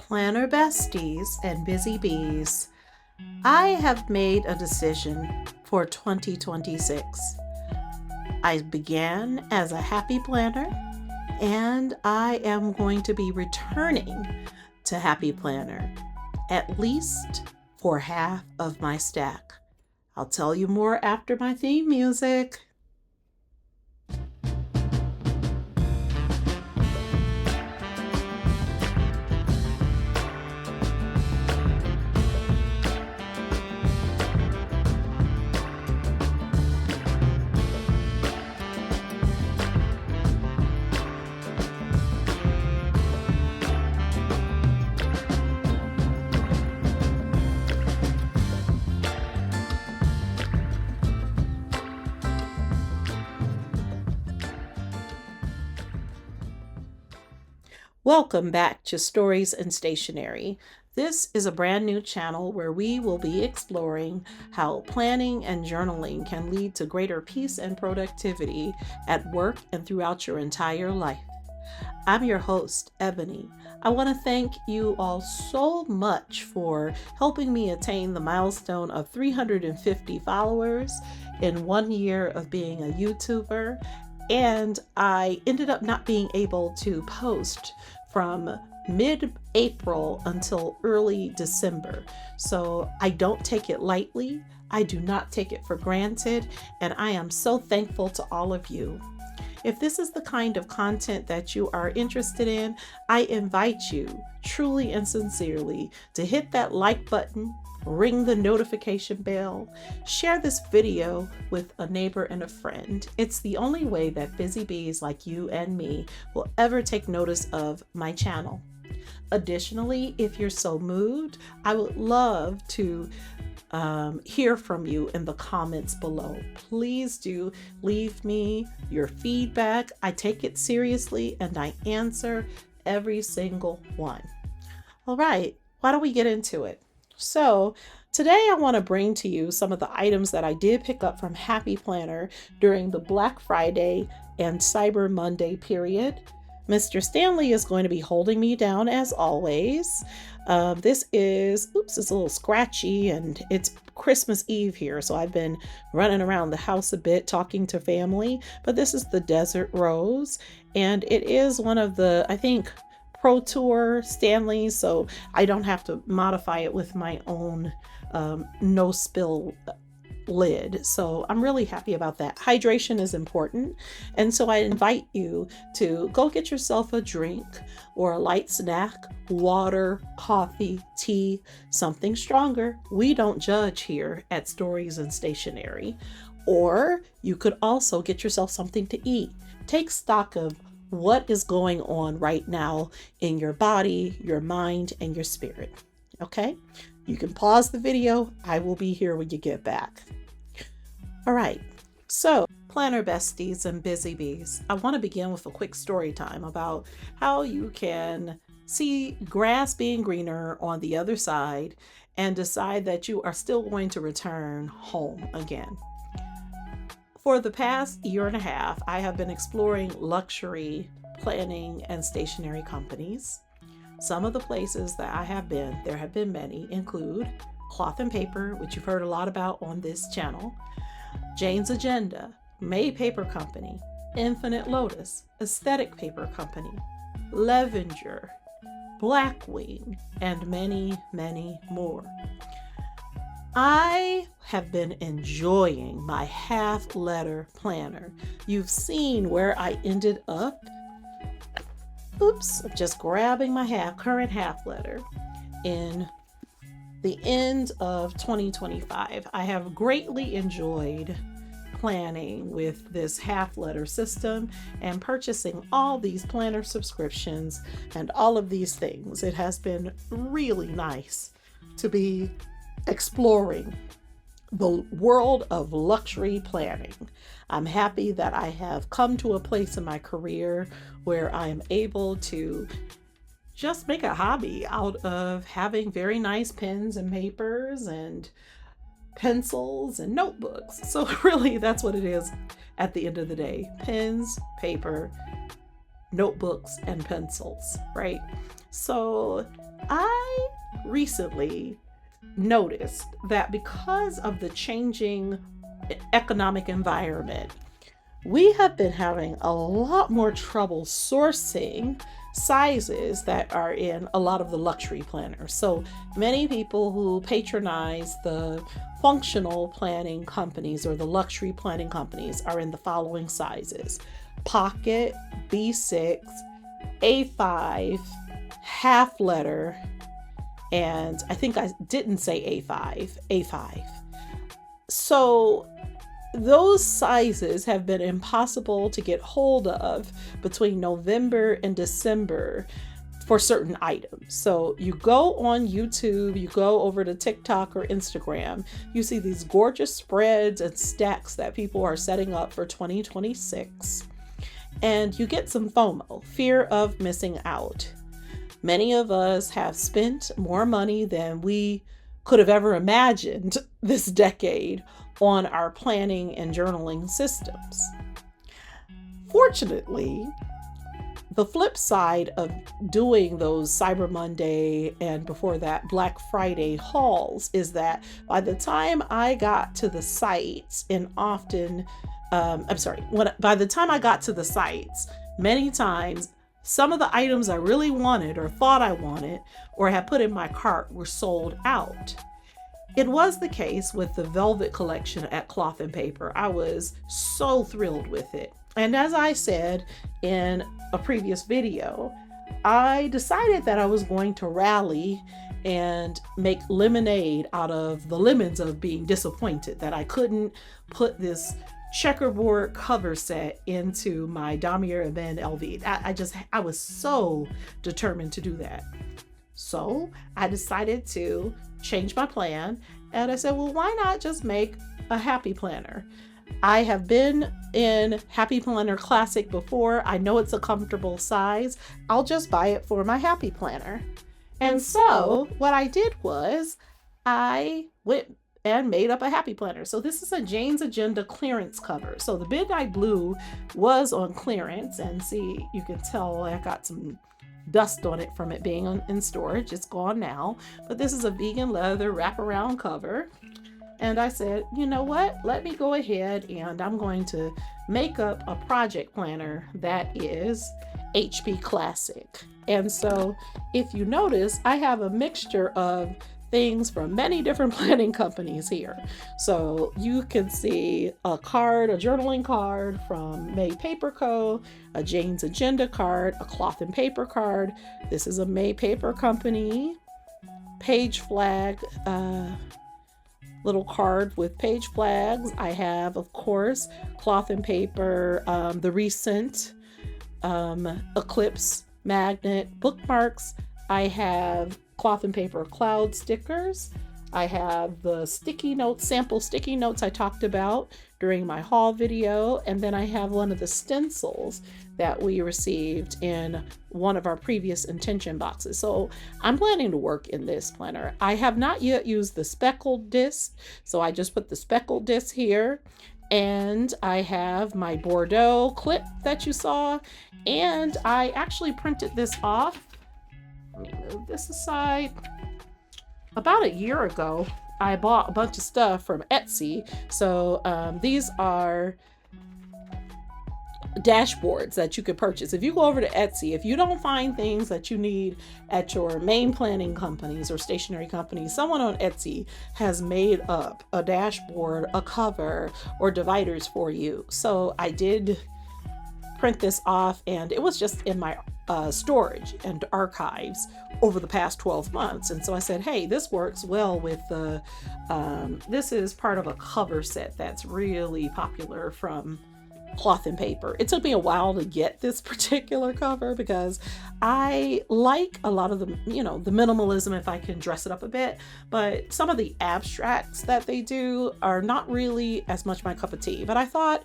Planner besties and busy bees, I have made a decision for 2026. I began as a happy planner, and I am going to be returning to Happy Planner, at least for half of my stack. I'll tell you more after my theme music. Welcome back to Stories and Stationery. This is a brand new channel where we will be exploring how planning and journaling can lead to greater peace and productivity at work and throughout your entire life. I'm your host, Ebony. I want to thank you all so much for helping me attain the milestone of 350 followers in 1 year of being a YouTuber. And I ended up not being able to post from mid-April until early December. So I don't take it lightly. I do not take it for granted. And I am so thankful to all of you. If this is the kind of content that you are interested in, I invite you truly and sincerely to hit that like button, ring the notification bell, share this video with a neighbor and a friend. It's the only way that busy bees like you and me will ever take notice of my channel. Additionally, if you're so moved, I would love to hear from you in the comments below. Please do leave me your feedback. I take it seriously and I answer every single one. All right, why don't we get into it? So today I want to bring to you some of the items that I did pick up from Happy Planner during the Black Friday and Cyber Monday period. Mr. Stanley is going to be holding me down as always. This is, it's a little scratchy and it's Christmas Eve here. So I've been running around the house a bit talking to family, but this is the Desert Rose and it is one of the, I think, Pro Tour Stanleys. So I don't have to modify it with my own no spill lid. So I'm really happy about that. Hydration is important. And so I invite you to go get yourself a drink or a light snack, water, coffee, tea, something stronger. We don't judge here at Stories and Stationery. Or you could also get yourself something to eat. Take stock of what is going on right now in your body, your mind, and your spirit. Okay? You can pause the video. I will be here when you get back. All right. So, planner besties and busy bees, I want to begin with a quick story time about how you can see grass being greener on the other side and decide that you are still going to return home again. For the past year and a half, I have been exploring luxury planning and stationery companies. Some of the places that I have been, there have been many, include Cloth and Paper, which you've heard a lot about on this channel, Jane's Agenda, May Paper Company, Infinite Lotus, Aesthetic Paper Company, Levenger, Blackwing, and many, many more. I have been enjoying my half letter planner. You've seen where I ended up. Oops, I'm just grabbing my current half letter in the end of 2025. I have greatly enjoyed planning with this half letter system and purchasing all these planner subscriptions and all of these things. It has been really nice to be exploring the world of luxury planning. I'm happy that I have come to a place in my career where I am able to just make a hobby out of having very nice pens and papers and pencils and notebooks. So really that's what it is at the end of the day. Pens, paper, notebooks, and pencils, right? So I recently noticed that because of the changing economic environment, we have been having a lot more trouble sourcing sizes that are in a lot of the luxury planners. So many people who patronize the functional planning companies or the luxury planning companies are in the following sizes: pocket, B6, A5, half letter, and I think I didn't say A5. So those sizes have been impossible to get hold of between November and December for certain items. So you go on YouTube, you go over to TikTok or Instagram, you see these gorgeous spreads and stacks that people are setting up for 2026, and you get some FOMO, fear of missing out. Many of us have spent more money than we could have ever imagined this decade on our planning and journaling systems. Fortunately, the flip side of doing those Cyber Monday and before that Black Friday hauls is that by the time I got to the sites, by the time I got to the sites, many times some of the items I really wanted or thought I wanted or had put in my cart were sold out. It was the case with the Velvet collection at Cloth and Paper. I was so thrilled with it. And as I said in a previous video, I decided that I was going to rally and make lemonade out of the lemons of being disappointed that I couldn't put this checkerboard cover set into my Damier Ebene LV. I was so determined to do that. So I decided to change my plan, and I said, well, why not just make a happy planner? I have been in Happy Planner Classic before. I know it's a comfortable size. I'll just buy it for my Happy Planner. And so what I did was I went and made up a Happy Planner. So this is a Jane's Agenda clearance cover. So the Midnight Blue was on clearance, and see, you can tell I got some dust on it from it being in storage. It's gone now, but this is a vegan leather wraparound cover. And I said, you know what? Let me go ahead and I'm going to make up a project planner that is HP Classic. And so if you notice, I have a mixture of things from many different planning companies here. So you can see a journaling card from May Paper Co., a Jane's Agenda card, a Cloth and Paper card. This is a May Paper Company page flag, little card with page flags. I have, of course, Cloth and Paper, the recent Eclipse magnet bookmarks. I have Cloth and Paper cloud stickers. I have the sample sticky notes I talked about during my haul video. And then I have one of the stencils that we received in one of our previous intention boxes. So I'm planning to work in this planner. I have not yet used the speckled disc, so I just put the speckled disc here. And I have my Bordeaux clip that you saw. And I actually printed this off. Let me move this aside. About a year ago, I bought a bunch of stuff from Etsy. So these are dashboards that you could purchase. If you go over to Etsy, if you don't find things that you need at your main planning companies or stationery companies, someone on Etsy has made up a dashboard, a cover, or dividers for you. So I did print this off, and it was just in my storage and archives over the past 12 months. And so I said, hey, this works well with the, this is part of a cover set that's really popular from Cloth and Paper. It took me a while to get this particular cover because I like a lot of the, the minimalism if I can dress it up a bit, but some of the abstracts that they do are not really as much my cup of tea. But I thought,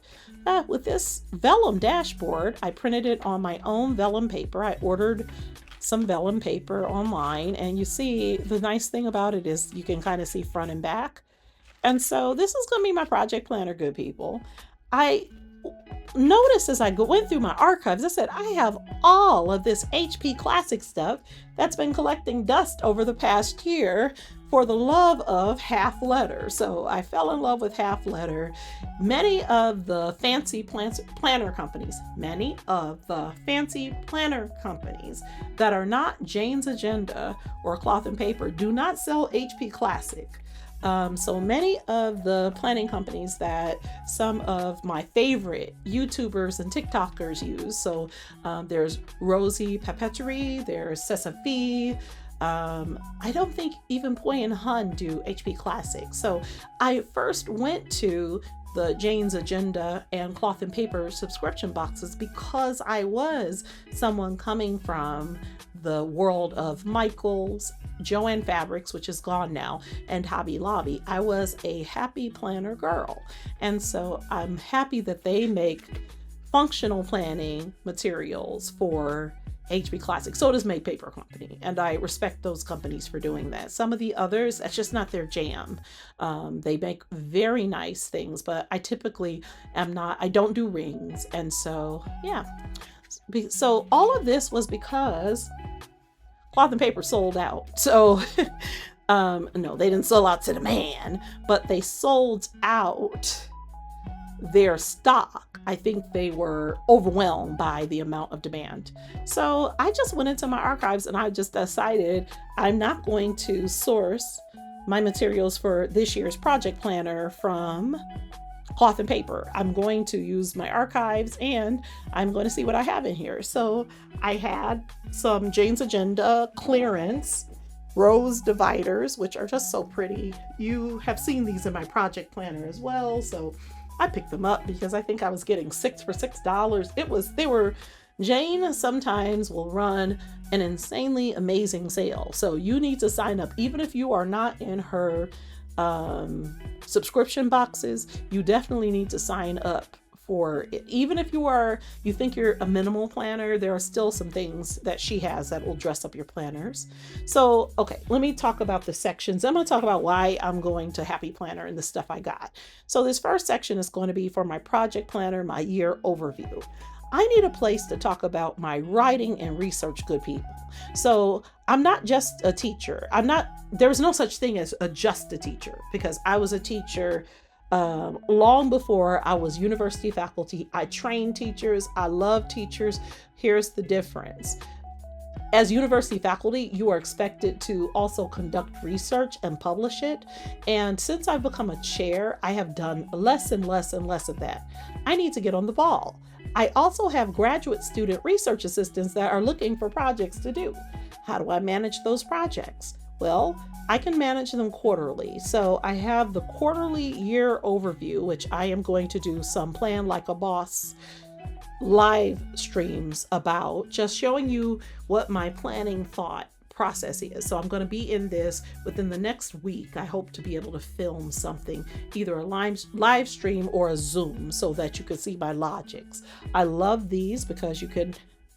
with this vellum dashboard, I printed it on my own vellum paper. I ordered some vellum paper online, and you see, the nice thing about it is you can kind of see front and back. And so this is going to be my project planner, good people. noticed as I went through my archives, I said, I have all of this HP Classic stuff that's been collecting dust over the past year for the love of half letter. So I fell in love with half letter. Many of the fancy planner companies that are not Jane's Agenda or Cloth and Paper do not sell HP Classic. So many of the planning companies that some of my favorite YouTubers and TikTokers use. So there's Rosie Papeterie, there's Cessafi. I don't think even Poi and Hun do HP Classic. So I first went to the Jane's Agenda and Cloth and Paper subscription boxes because I was someone coming from the world of Michaels, Joann Fabrics, which is gone now, and Hobby Lobby. I was a happy planner girl. And so I'm happy that they make functional planning materials for HP Classic. So does Make Paper Company. And I respect those companies for doing that. Some of the others, that's just not their jam. They make very nice things, but I typically I don't do rings. And so, yeah. So all of this was because Cloth and Paper sold out. So, no, they didn't sell out to demand, but they sold out their stock. I think they were overwhelmed by the amount of demand. So I just went into my archives and I just decided I'm not going to source my materials for this year's project planner from Cloth and Paper. I'm going to use my archives and I'm going to see what I have in here. So I had some Jane's Agenda clearance rose dividers, which are just so pretty. You have seen these in my project planner as well. So I picked them up because I think I was getting 6 for $6. Jane sometimes will run an insanely amazing sale. So you need to sign up. Even if you are not in her subscription boxes, you definitely need to sign up for it. Even if you think you're a minimal planner, there are still some things that she has that will dress up your planners. So, okay, let me talk about the sections. I'm going to talk about why I'm going to Happy Planner and the stuff I got. So this first section is going to be for my project planner, my year overview. I need a place to talk about my writing and research, good people. So I'm not just a teacher. There's no such thing as just a teacher, because I was a teacher long before I was university faculty. I trained teachers. I love teachers. Here's the difference. As university faculty, you are expected to also conduct research and publish it. And since I've become a chair, I have done less and less and less of that. I need to get on the ball. I also have graduate student research assistants that are looking for projects to do. How do I manage those projects? Well, I can manage them quarterly. So I have the quarterly year overview, which I am going to do some Plan Like a Boss live streams about, just showing you what my planning thought process is. So I'm going to be in this within the next week. I hope to be able to film something, either a live stream or a Zoom, so that you can see my logics. I love these because you can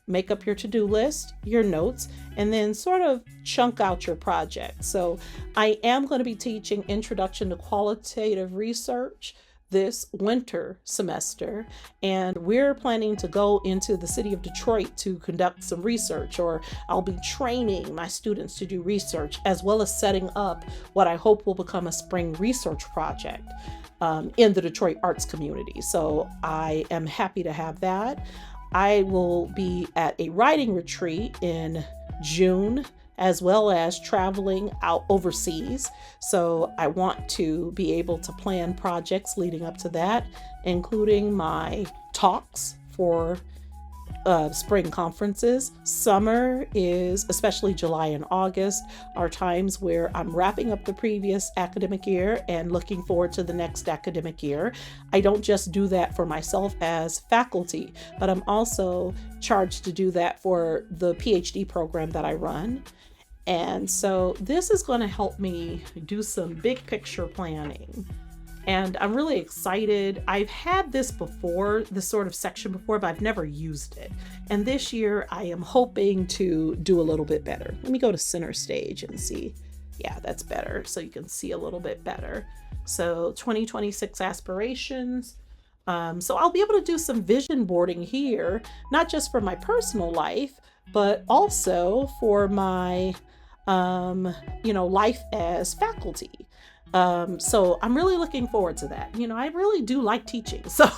make up your to-do list, your notes, and then sort of chunk out your project. So I am going to be teaching Introduction to Qualitative Research this winter semester, and we're planning to go into the city of Detroit to conduct some research, or I'll be training my students to do research, as well as setting up what I hope will become a spring research project in the Detroit arts community. So I am happy to have that. I will be at a writing retreat in June, as well as traveling out overseas. So I want to be able to plan projects leading up to that, including my talks for spring conferences. Summer is, especially July and August, are times where I'm wrapping up the previous academic year and looking forward to the next academic year. I don't just do that for myself as faculty, but I'm also charged to do that for the PhD program that I run. And so this is going to help me do some big picture planning. And I'm really excited. I've had this sort of section before, but I've never used it. And this year I am hoping to do a little bit better. Let me go to center stage and see. Yeah, that's better. So you can see a little bit better. So 2026 aspirations. So I'll be able to do some vision boarding here, not just for my personal life, but also for my, life as faculty. So I'm really looking forward to that. I really do like teaching. So,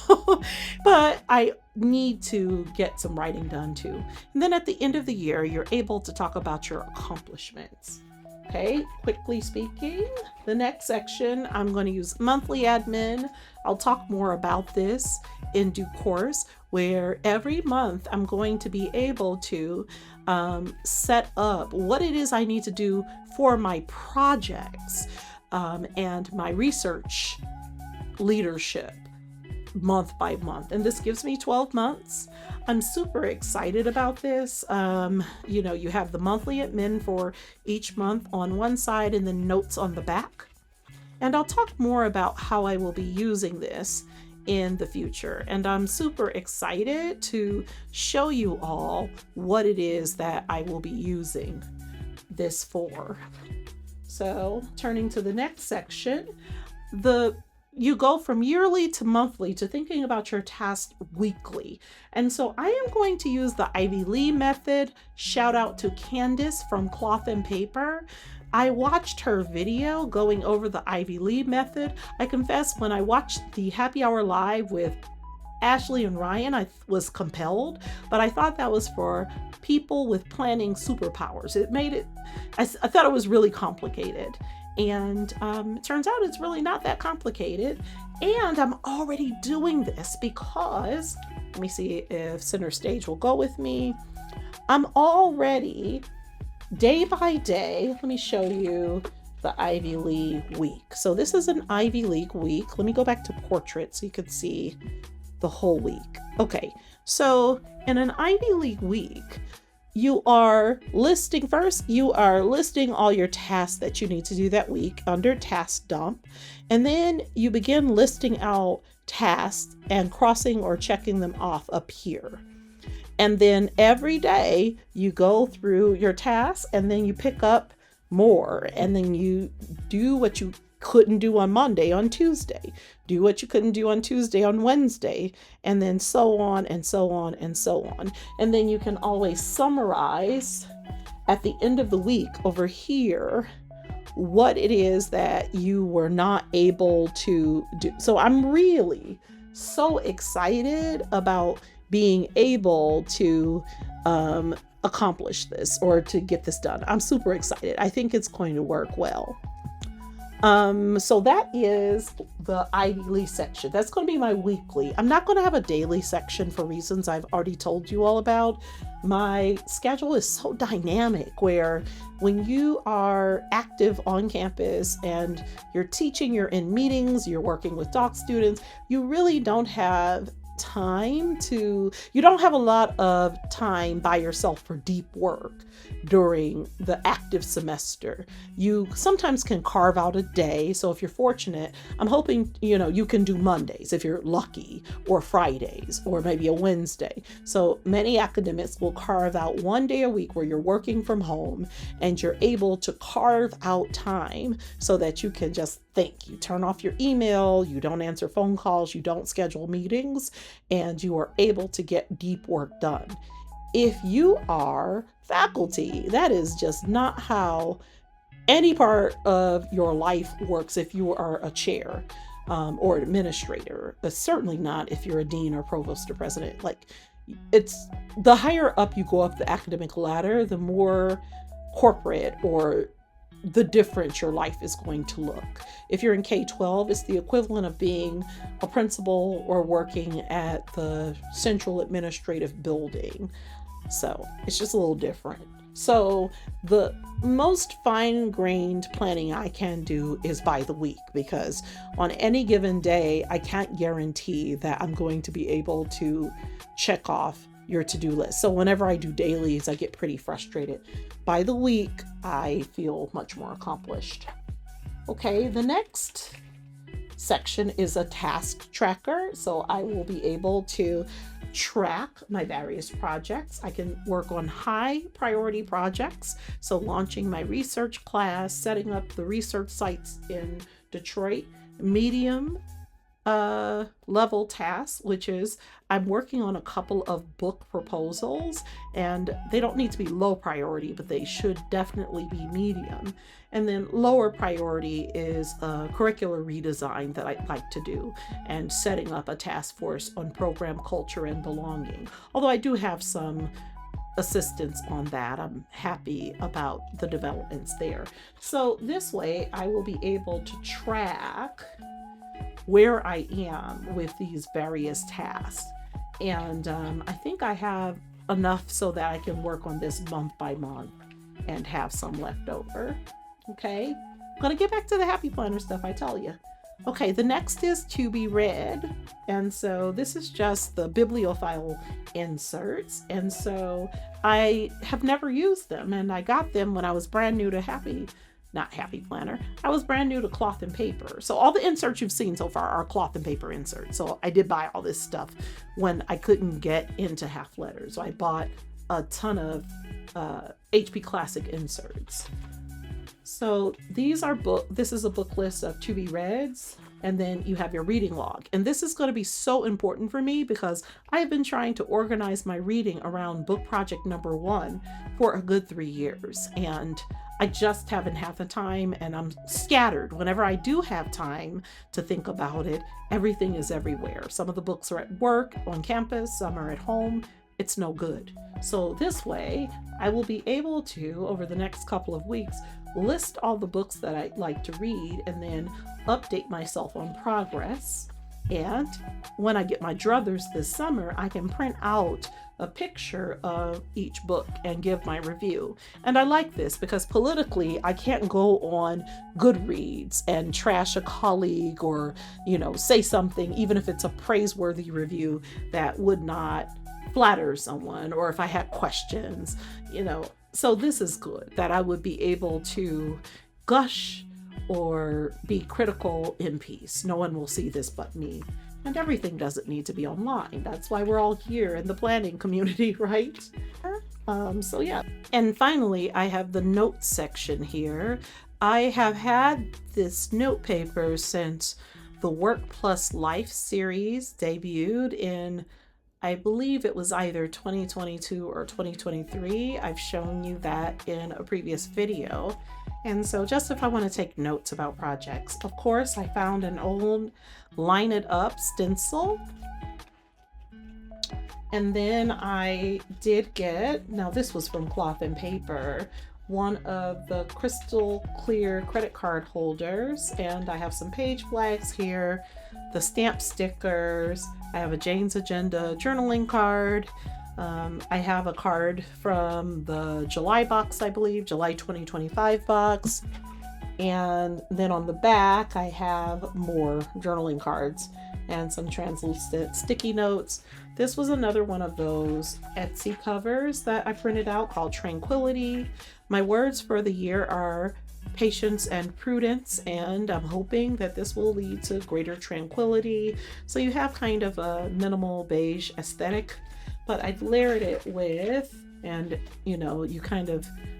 but I need to get some writing done too. And then at the end of the year, you're able to talk about your accomplishments. Okay, quickly speaking, the next section, I'm going to use monthly admin. I'll talk more about this in due course, where every month I'm going to be able to set up what it is I need to do for my projects and my research leadership month by month. And this gives me 12 months. I'm super excited about this. You have the monthly admin for each month on one side and then notes on the back. And I'll talk more about how I will be using this in the future. And I'm super excited to show you all what it is that I will be using this for. So turning to the next section, you go from yearly to monthly to thinking about your tasks weekly. And so I am going to use the Ivy Lee method. Shout out to Candace from Cloth and Paper. I watched her video going over the Ivy Lee method. I confess, when I watched the Happy Hour Live with Ashley and Ryan, I was compelled, but I thought that was for people with planning superpowers. I thought it was really complicated. And it turns out it's really not that complicated. And I'm already doing this because, let me see if Center Stage will go with me. I'm already, day by day, let me show you the Ivy League week. So this is an Ivy League week. Let me go back to portrait so you can see the whole week. Okay, so in an Ivy League week, you are listing all your tasks that you need to do that week under task dump. And then you begin listing out tasks and crossing or checking them off up here. And then every day you go through your tasks and then you pick up more. And then you do what you couldn't do on Monday on Tuesday, do what you couldn't do on Tuesday on Wednesday, and then so on and so on and so on. And then you can always summarize at the end of the week over here what it is that you were not able to do. So I'm really so excited about being able to accomplish this or to get this done. I'm super excited. I think it's going to work well. So that is the Ivy Lee section. That's going to be my weekly. I'm not going to have a daily section for reasons I've already told you all about. My schedule is so dynamic where when you are active on campus and you're teaching, you're in meetings, you're working with doc students, you really don't have you don't have a lot of time by yourself for deep work during the active semester. You sometimes can carve out a day. So if you're fortunate, I'm hoping, you can do Mondays if you're lucky, or Fridays, or maybe a Wednesday. So many academics will carve out one day a week where you're working from home and you're able to carve out time so that you can just think. You turn off your email, you don't answer phone calls, you don't schedule meetings, and you are able to get deep work done. If you are faculty, that is just not how any part of your life works if you are a chair or administrator, but certainly not if you're a dean or provost or president. It's the higher up you go up the academic ladder, the more corporate or the different your life is going to look. If you're in K-12, it's the equivalent of being a principal or working at the central administrative building. So it's just a little different. So the most fine-grained planning I can do is by the week, because on any given day, I can't guarantee that I'm going to be able to check off your to-do list. So whenever I do dailies, I get pretty frustrated. By the week, I feel much more accomplished. Okay, the next section is a task tracker. So I will be able to track my various projects. I can work on high priority projects. So launching my research class, setting up the research sites in Detroit. Medium level tasks, which is I'm working on a couple of book proposals, and they don't need to be low priority, but they should definitely be medium. And then lower priority is a curricular redesign that I'd like to do, and setting up a task force on program culture and belonging. Although I do have some assistance on that. I'm happy about the developments there. So this way I will be able to track where I am with these various tasks. And I think I have enough so that I can work on this month by month and have some left over. Okay, I'm gonna get back to the Happy Planner stuff, I tell you. Okay, the next is to be read. And so this is just the bibliophile inserts. And so I have never used them, and I got them when I was brand new to not Happy Planner. I was brand new to cloth and paper. So all the inserts you've seen so far are cloth and paper inserts. So I did buy all this stuff when I couldn't get into half letters. So I bought a ton of HP Classic inserts. So this is a book list of to be reads, and then you have your reading log. And this is going to be so important for me because I've been trying to organize my reading around book project number 1 for a good 3 years. And I just haven't had the time, and I'm scattered. Whenever I do have time to think about it, everything is everywhere. Some of the books are at work, on campus, some are at home. It's no good. So this way, I will be able to, over the next couple of weeks, list all the books that I'd like to read and then update myself on progress. And when I get my druthers this summer, I can print out a picture of each book and give my review. And I like this because politically, I can't go on Goodreads and trash a colleague or, say something, even if it's a praiseworthy review that would not flatter someone, or if I had questions, So this is good that I would be able to gush or be critical in peace. No one will see this but me. And everything doesn't need to be online. That's why we're all here in the planning community, right? So yeah. And finally, I have the notes section here. I have had this note paper since the Work Plus Life series debuted in, I believe it was either 2022 or 2023. I've shown you that in a previous video. And so just if I want to take notes about projects, of course, I found an old Line It Up stencil. And then I did get, now this was from Cloth and Paper, one of the crystal clear credit card holders. And I have some page flags here, the stamp stickers. I have a Jane's Agenda journaling card. I have a card from the July box, I believe, July 2025 box. And then on the back, I have more journaling cards and some translucent sticky notes. This was another one of those Etsy covers that I printed out called Tranquility. My words for the year are patience and prudence, and I'm hoping that this will lead to greater tranquility. So you have kind of a minimal beige aesthetic, but I've layered it with, and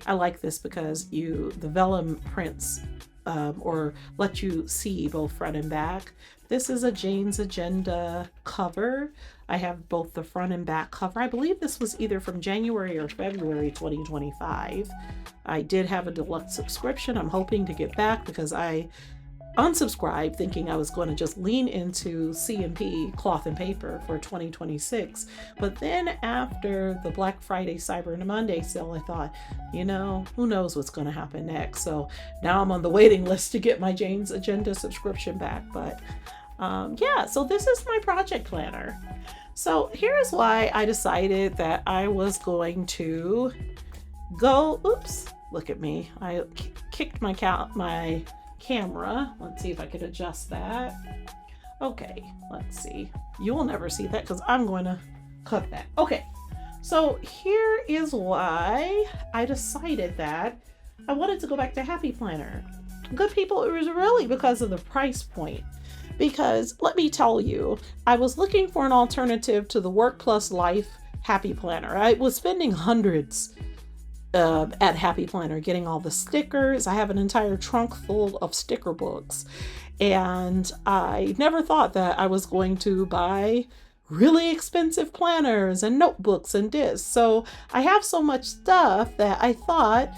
I like this because the vellum prints or let you see both front and back. This is a Jane's Agenda cover. I have both the front and back cover. I believe this was either from January or February 2025. I did have a deluxe subscription. I'm hoping to get back because I unsubscribed thinking I was going to just lean into C&P Cloth and Paper for 2026. But then after the Black Friday Cyber Monday sale, I thought, who knows what's going to happen next. So now I'm on the waiting list to get my Jane's Agenda subscription back. But so this is my project planner. So here's why I decided that I was going to go, oops, look at me. I kicked my camera. Let's see if I can adjust that. Okay, let's see. You will never see that because I'm going to cut that. Okay, so here is why I decided that I wanted to go back to Happy Planner. Good people, it was really because of the price point. Because let me tell you, I was looking for an alternative to the Work Plus Life Happy Planner. I was spending hundreds at Happy Planner getting all the stickers. I have an entire trunk full of sticker books. And I never thought that I was going to buy really expensive planners and notebooks and discs. So I have so much stuff that I thought,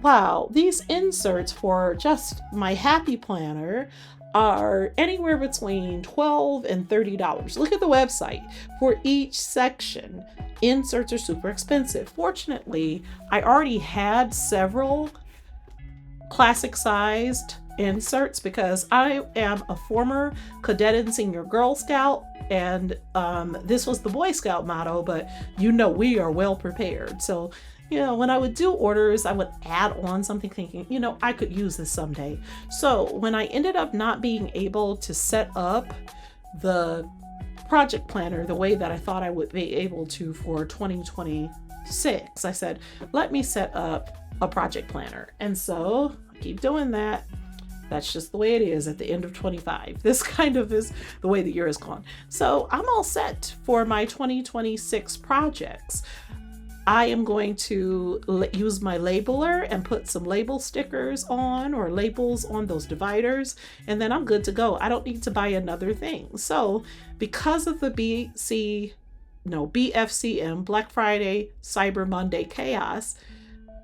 wow, these inserts for just my happy planner are anywhere between $12 and $30. Look at the website for each section. Inserts are super expensive. Fortunately, I already had several classic sized inserts because I am a former cadet and senior Girl Scout, and this was the Boy Scout motto, but we are well prepared. So when I would do orders, I would add on something thinking, I could use this someday. So when I ended up not being able to set up the project planner the way that I thought I would be able to for 2026, I said, let me set up a project planner. And so I keep doing that. That's just the way it is at the end of 25. This kind of is the way the year has gone. So I'm all set for my 2026 projects. I am going to use my labeler and put some label stickers on or labels on those dividers, and then I'm good to go. I don't need to buy another thing. So because of the BFCM, Black Friday, Cyber Monday chaos,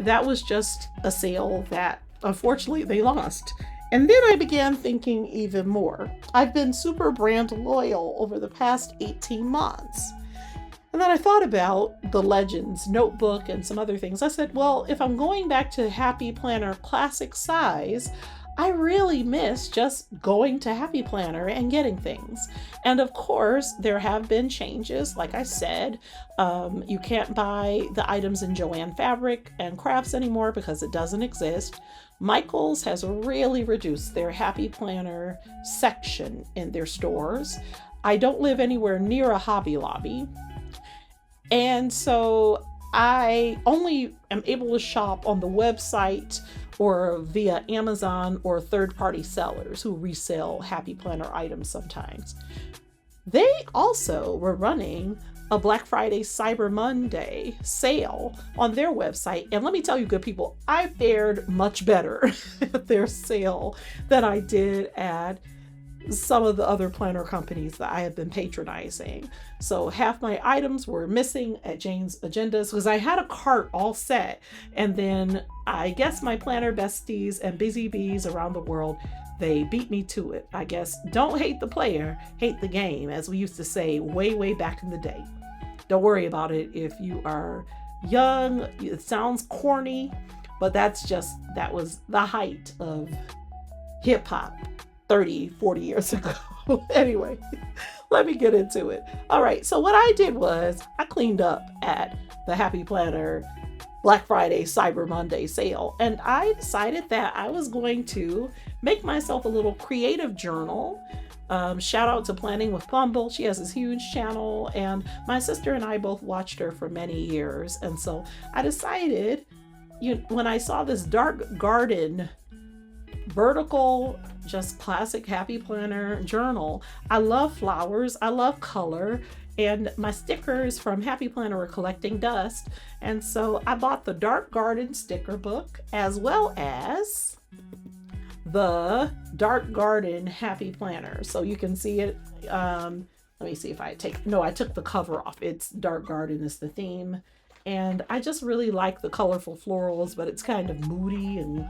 that was just a sale that unfortunately they lost. And then I began thinking even more. I've been super brand loyal over the past 18 months. And then I thought about the Legends notebook and some other things. I said, well, if I'm going back to Happy Planner classic size, I really miss just going to Happy Planner and getting things. And of course, there have been changes. Like I said, you can't buy the items in Joann Fabric and Crafts anymore because it doesn't exist. Michaels has really reduced their Happy Planner section in their stores. I don't live anywhere near a Hobby Lobby. And so I only am able to shop on the website or via Amazon or third-party sellers who resell Happy Planner items sometimes. They also were running a Black Friday Cyber Monday sale on their website. And let me tell you, good people, I fared much better at their sale than I did at some of the other planner companies that I have been patronizing. So half my items were missing at Jane's Agendas because I had a cart all set. And then I guess my planner besties and busy bees around the world, they beat me to it. I guess don't hate the player, hate the game, as we used to say way back in the day. Don't worry about it if you are young. It sounds corny, but that was the height of hip hop 30, 40 years ago. Anyway, let me get into it. All right, so what I did was I cleaned up at the Happy Planner Black Friday Cyber Monday sale, and I decided that I was going to make myself a little creative journal. Shout out to Planning with Plumble. She has this huge channel, and my sister and I both watched her for many years. And so I decided, when I saw this dark garden vertical, just classic Happy Planner journal, I love flowers, I love color, and my stickers from Happy Planner were collecting dust. And so I bought the Dark Garden sticker book as well as the Dark Garden Happy Planner. So you can see it. Let me see if I took the cover off. It's Dark Garden is the theme. And I just really like the colorful florals, but it's kind of moody and,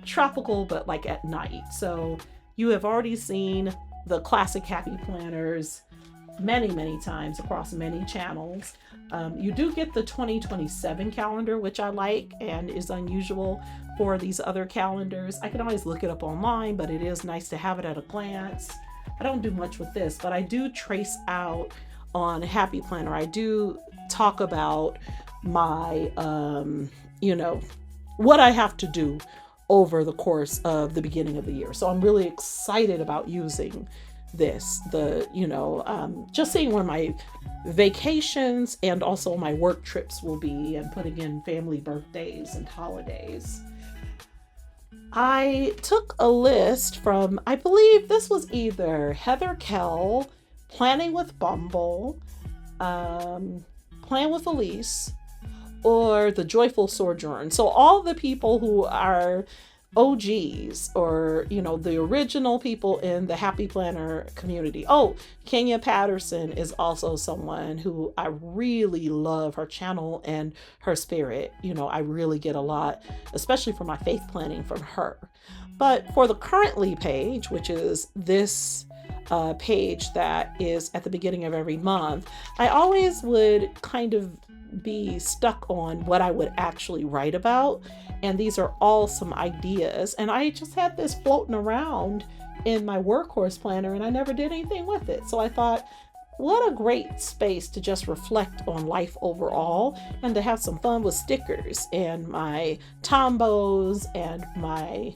tropical, but like at night. So you have already seen the classic Happy Planners many times across many channels. You do get the 2027 calendar, which I like and is unusual for these other calendars. I can always look it up online, but it is nice to have it at a glance. I don't do much with this, but I do trace out on Happy Planner. I do talk about my, what I have to do over the course of the beginning of the year. So I'm really excited about using this, just seeing where my vacations and also my work trips will be and putting in family birthdays and holidays. I took a list from, I believe this was either Heather Kell, Planning with Bumble, Plan with Elise, or The Joyful Sojourn. So all the people who are OGs, or the original people in the Happy Planner community. Oh, Kenya Patterson is also someone who I really love her channel and her spirit. I really get a lot, especially for my faith planning, from her. But for the currently page, which is this page that is at the beginning of every month, I always would kind of be stuck on what I would actually write about. And these are all some ideas. And I just had this floating around in my workhorse planner and I never did anything with it. So I thought, what a great space to just reflect on life overall and to have some fun with stickers and my Tombos and my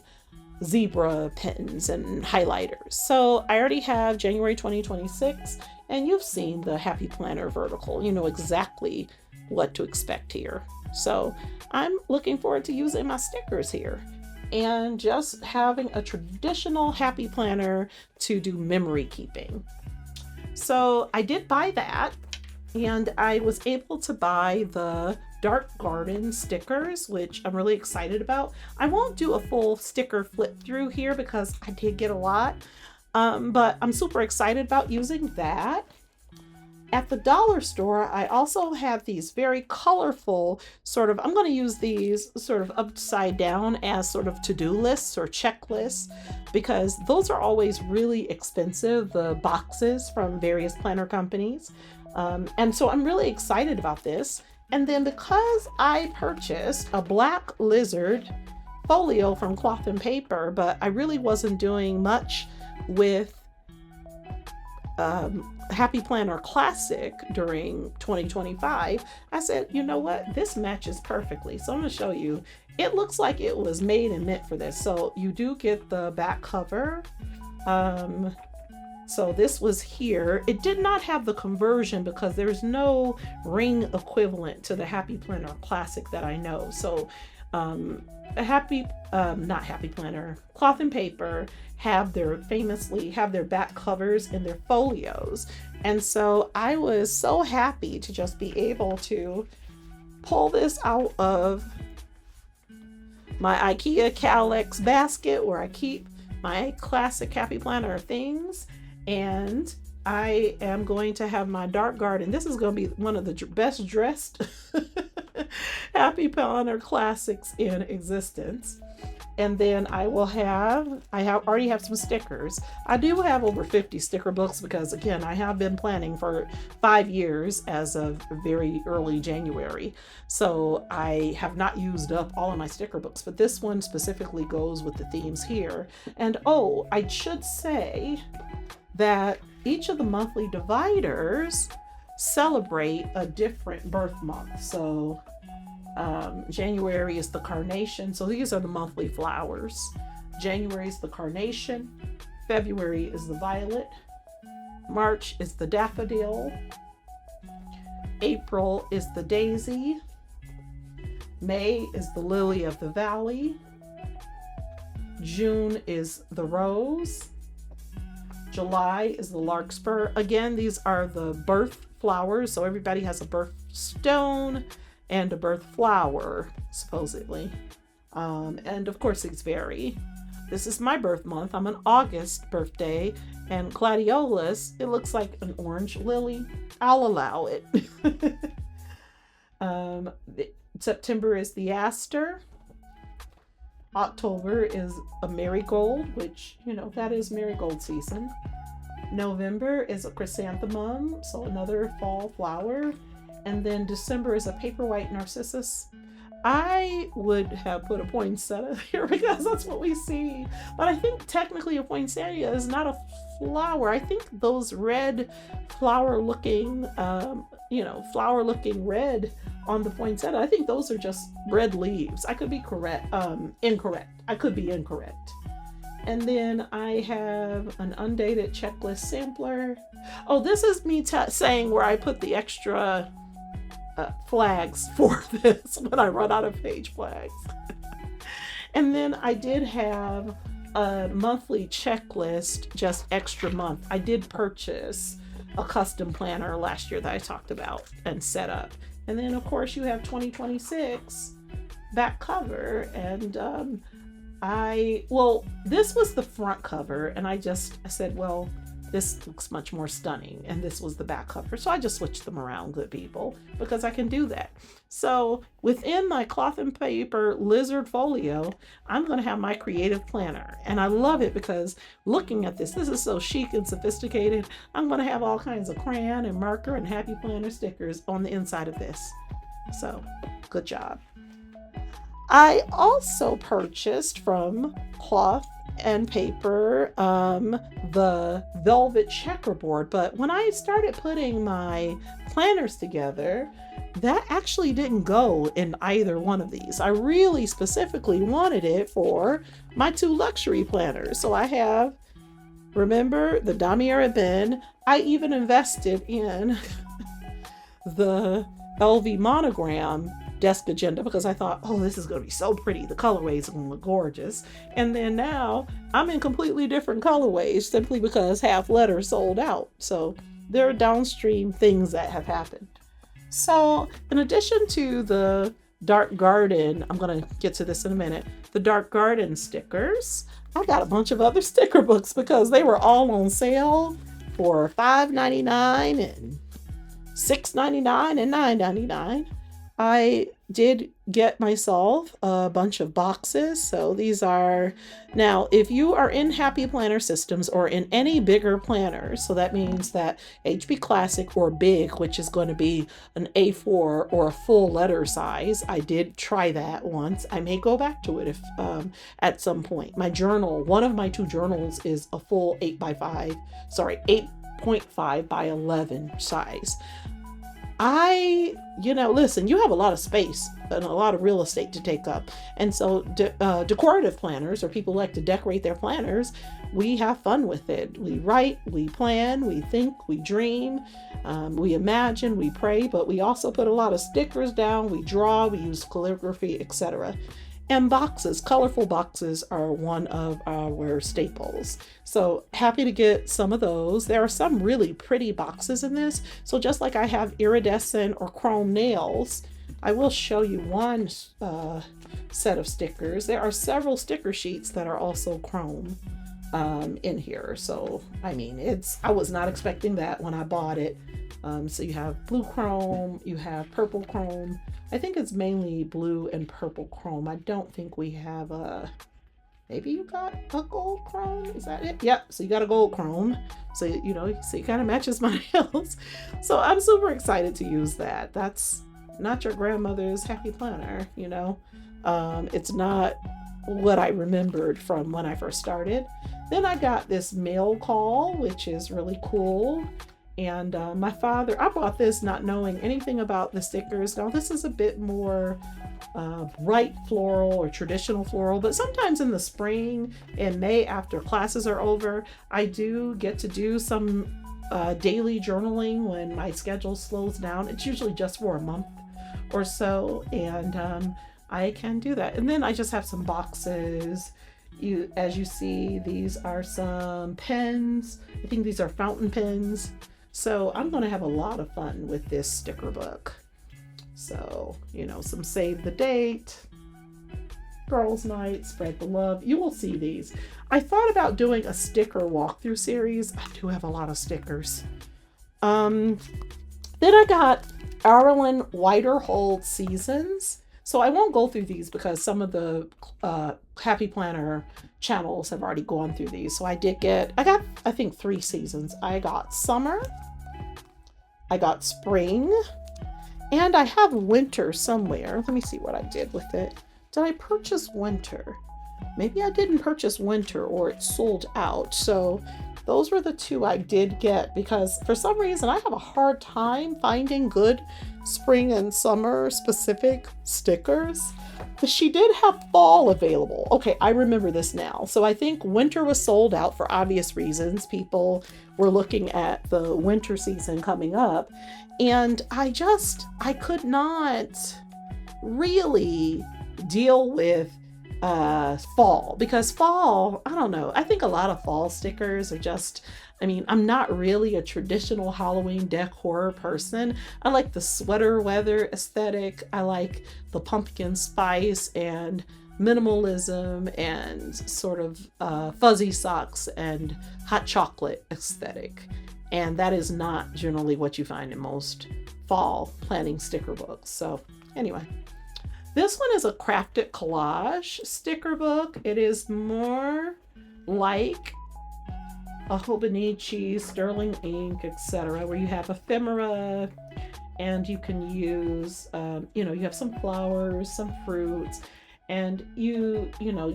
zebra pens and highlighters. So I already have January 2026, and you've seen the Happy Planner vertical. You know exactly what to expect here. So I'm looking forward to using my stickers here and just having a traditional Happy Planner to do memory keeping. So I did buy that, and I was able to buy the Dark Garden stickers, which I'm really excited about. I won't do a full sticker flip through here because I did get a lot, but I'm super excited about using that. At the dollar store, I also have these very colorful I'm going to use these sort of upside down as sort of to-do lists or checklists, because those are always really expensive, the boxes from various planner companies. And so I'm really excited about this. And then because I purchased a black lizard folio from Cloth and Paper, but I really wasn't doing much with Happy Planner Classic during 2025, I said, you know what, this matches perfectly. So I'm going to show you. It looks like it was made and meant for this. So you do get the back cover. So this was here. It did not have the conversion because there's no ring equivalent to the Happy Planner Classic that I know. So not Happy Planner, Cloth and Paper famously have their back covers in their folios. And so I was so happy to just be able to pull this out of my IKEA Calex basket where I keep my classic Happy Planner things. And I am going to have my Dark Garden. This is going to be one of the best dressed Happy Planner classics in existence. And then I already have some stickers. I do have over 50 sticker books because, again, I have been planning for 5 years as of very early January. So I have not used up all of my sticker books, but this one specifically goes with the themes here. And I should say that each of the monthly dividers celebrate a different birth month. So January is the carnation. So these are the monthly flowers. January is the carnation. February is the violet. March is the daffodil. April is the daisy. May is the lily of the valley. June is the rose. July is the larkspur. Again, these are the birth flowers. So everybody has a birth stone and a birth flower, supposedly. And of course, these vary. This is my birth month. I'm an August birthday. And gladiolus, it looks like an orange lily. I'll allow it. September is the aster. October is a marigold, which, that is marigold season. November is a chrysanthemum, so another fall flower. And then December is a paperwhite narcissus. I would have put a poinsettia here because that's what we see. But I think technically a poinsettia is not a flower. I think those red flower-looking red on the poinsettia, I think those are just red leaves. I could be incorrect. I could be incorrect. And then I have an undated checklist sampler. Oh, this is me saying where I put the extra flags for this when I run out of page flags. And then I did have a monthly checklist, just extra month. I did purchase a custom planner last year that I talked about and set up. And then of course you have 2026 back cover, and Well, this was the front cover, and I said, well, this looks much more stunning, and this was the back cover. So I just switched them around, good people, because I can do that. So within my cloth and paper lizard folio, I'm going to have my creative planner. And I love it because looking at this is so chic and sophisticated. I'm going to have all kinds of crayon and marker and happy planner stickers on the inside of this. So good job. I also purchased from Cloth and Paper the velvet checkerboard, but when I started putting my planners together, that actually didn't go in either one of these. I really specifically wanted it for my 2 luxury planners. So I have, remember, the Damier bin. I even invested in the LV monogram desk agenda because I thought, oh, this is going to be so pretty. The colorways are going to look gorgeous. And then now I'm in completely different colorways simply because half letters sold out. So there are downstream things that have happened. So in addition to the Dark Garden, I'm going to get to this in a minute, the Dark Garden stickers, I got a bunch of other sticker books because they were all on sale for $5.99 and $6.99 and $9.99. I did get myself a bunch of boxes. So these are, now if you are in Happy Planner systems or in any bigger planners, so that means that HB Classic or Big, which is going to be an A4 or a full letter size. I did try that once. I may go back to it if at some point. My journal, one of my 2 journals is a full 8.5 by 11 size. Listen, you have a lot of space and a lot of real estate to take up. And so decorative planners, or people who like to decorate their planners, we have fun with it. We write, we plan, we think, we dream, we imagine, we pray, but we also put a lot of stickers down, we draw, we use calligraphy, etc. And boxes, colorful boxes are one of our staples. So happy to get some of those. There are some really pretty boxes in this. So just like I have iridescent or chrome nails, I will show you one set of stickers. There are several sticker sheets that are also chrome in here. So, I mean, I was not expecting that when I bought it. So you have blue chrome, you have purple chrome. I think it's mainly blue and purple chrome. I don't think we have maybe you got a gold chrome. Is that it? Yep. So you got a gold chrome. So, so it kind of matches my nails. So I'm super excited to use that. That's not your grandmother's happy planner, It's not what I remembered from when I first started. Then I got this mail call, which is really cool. And my father, I bought this not knowing anything about the stickers. Now this is a bit more bright floral or traditional floral, but sometimes in the spring and May after classes are over, I do get to do some daily journaling when my schedule slows down. It's usually just for a month or so, and I can do that. And then I just have some boxes. As you see, these are some pens. I think these are fountain pens. So I'm going to have a lot of fun with this sticker book. So, some save the date, girls' night, spread the love. You will see these. I thought about doing a sticker walkthrough series. I do have a lot of stickers. Then I got Arlen Widerhold Seasons. So I won't go through these because some of the Happy Planner channels have already gone through these. So I got, I think, 3 seasons. I got summer, I got spring, and I have winter somewhere. Let me see what I did with it. Did I purchase winter? Maybe I didn't purchase winter or it sold out. So those were the 2 I did get because for some reason I have a hard time finding good spring and summer specific stickers. But she did have fall available. Okay, I remember this now. So I think winter was sold out for obvious reasons. People were looking at the winter season coming up. And I could not really deal with fall, because fall, I don't know, I think a lot of fall stickers are just, I'm not really a traditional Halloween decor person. I like the sweater weather aesthetic. I like the pumpkin spice and minimalism and sort of fuzzy socks and hot chocolate aesthetic. And that is not generally what you find in most fall planning sticker books. So anyway, this one is a crafted collage sticker book. It is more like a Hobonichi, sterling ink, etc., where you have ephemera and you can use, you have some flowers, some fruits, and you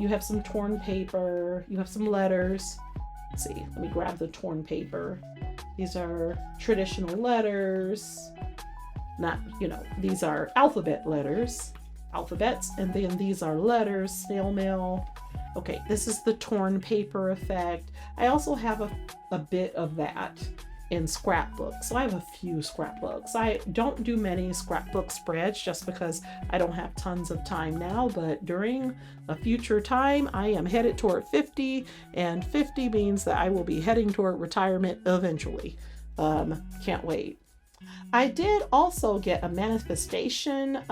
have some torn paper, you have some letters. Let's see, let me grab the torn paper. These are traditional letters, not, these are alphabets, and then these are letters, snail mail. Okay, this is the torn paper effect. I also have a bit of that in scrapbooks. So I have a few scrapbooks. I don't do many scrapbook spreads just because I don't have tons of time now, but during a future time, I am headed toward 50, and 50 means that I will be heading toward retirement eventually. Can't wait. I did also get a manifestation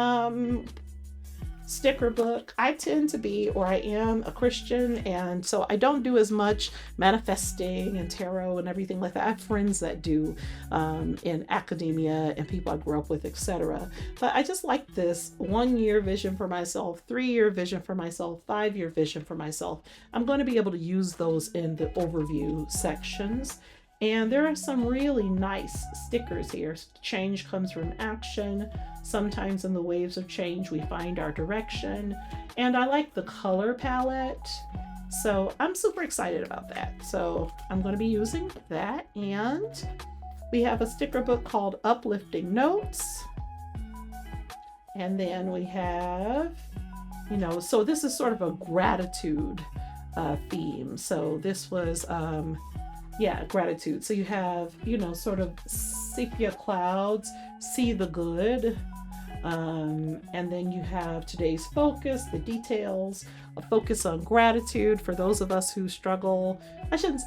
sticker book. I tend to be, or I am, a Christian, and so I don't do as much manifesting and tarot and everything like that. I have friends that do in academia and people I grew up with, etc. But I just like this 1 year vision for myself, 3 year vision for myself, 5 year vision for myself. I'm going to be able to use those in the overview sections. And there are some really nice stickers here. Change comes from action. Sometimes in the waves of change, we find our direction. And I like the color palette. So I'm super excited about that. So I'm going to be using that. And we have a sticker book called Uplifting Notes. And then we have, so this is sort of a gratitude theme. So this was, gratitude. So you have, sort of sepia clouds, see the good. And then you have today's focus, the details, a focus on gratitude for those of us who struggle. I shouldn't,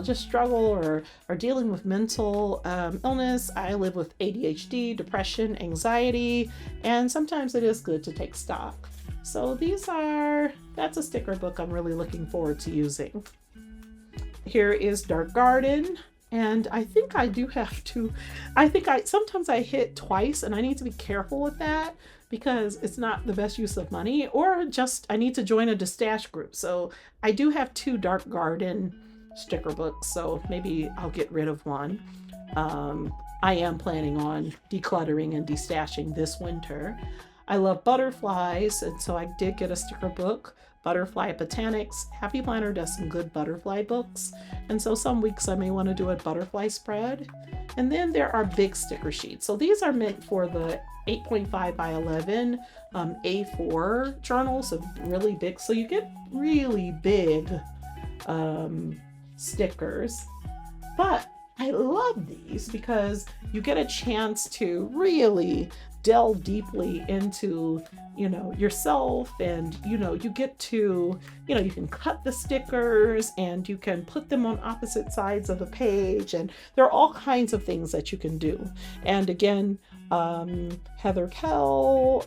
just struggle or are dealing with mental illness. I live with ADHD, depression, anxiety, and sometimes it is good to take stock. So that's a sticker book I'm really looking forward to using. Here is Dark Garden, and I think I do have to, sometimes I hit twice, and I need to be careful with that because it's not the best use of money, or just I need to join a stash group. So I do have 2 Dark Garden sticker books, so maybe I'll get rid of one. I am planning on decluttering and destashing this winter. I love butterflies, and so I did get a sticker book, Butterfly Botanics. Happy Planner does some good butterfly books, and so some weeks I may want to do a butterfly spread. And then there are big sticker sheets. So these are meant for the 8.5 by 11 A4 journals, so really big. So you get really big stickers. But I love these because you get a chance to really delve deeply into yourself, and you get to you can cut the stickers and you can put them on opposite sides of the page, and there are all kinds of things that you can do. And again, Heather Kell,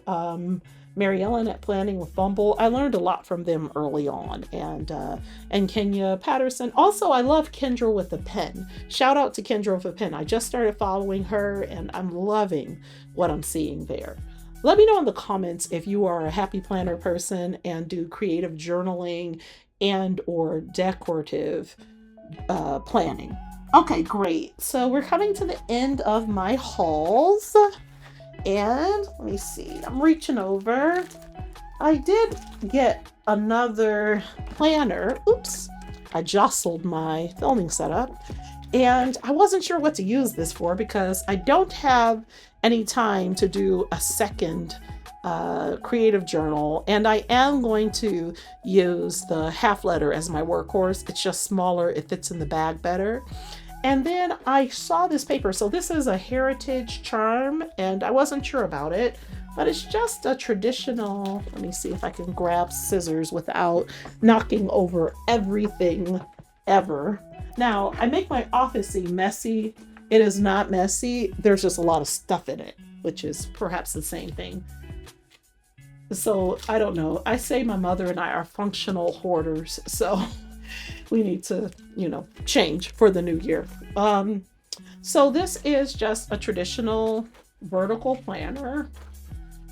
Mary Ellen at Planning with Bumble, I learned a lot from them early on, and Kenya Patterson. Also, I love Kendra with a Pen. Shout out to Kendra with a Pen. I just started following her and I'm loving what I'm seeing there. Let me know in the comments if you are a happy planner person and do creative journaling and or decorative planning. Okay, great. So we're coming to the end of my hauls. And let me see, I'm reaching over. I did get another planner. Oops, I jostled my filming setup. And I wasn't sure what to use this for because I don't have any time to do a second creative journal. And I am going to use the half letter as my workhorse. It's just smaller. It fits in the bag better. And then I saw this paper. So this is a heritage charm, and I wasn't sure about it, but it's just a traditional, let me see if I can grab scissors without knocking over everything ever. Now, I make my office seem messy. It is not messy. There's just a lot of stuff in it, which is perhaps the same thing. So I don't know. I say my mother and I are functional hoarders. So we need to, change for the new year. So this is just a traditional vertical planner.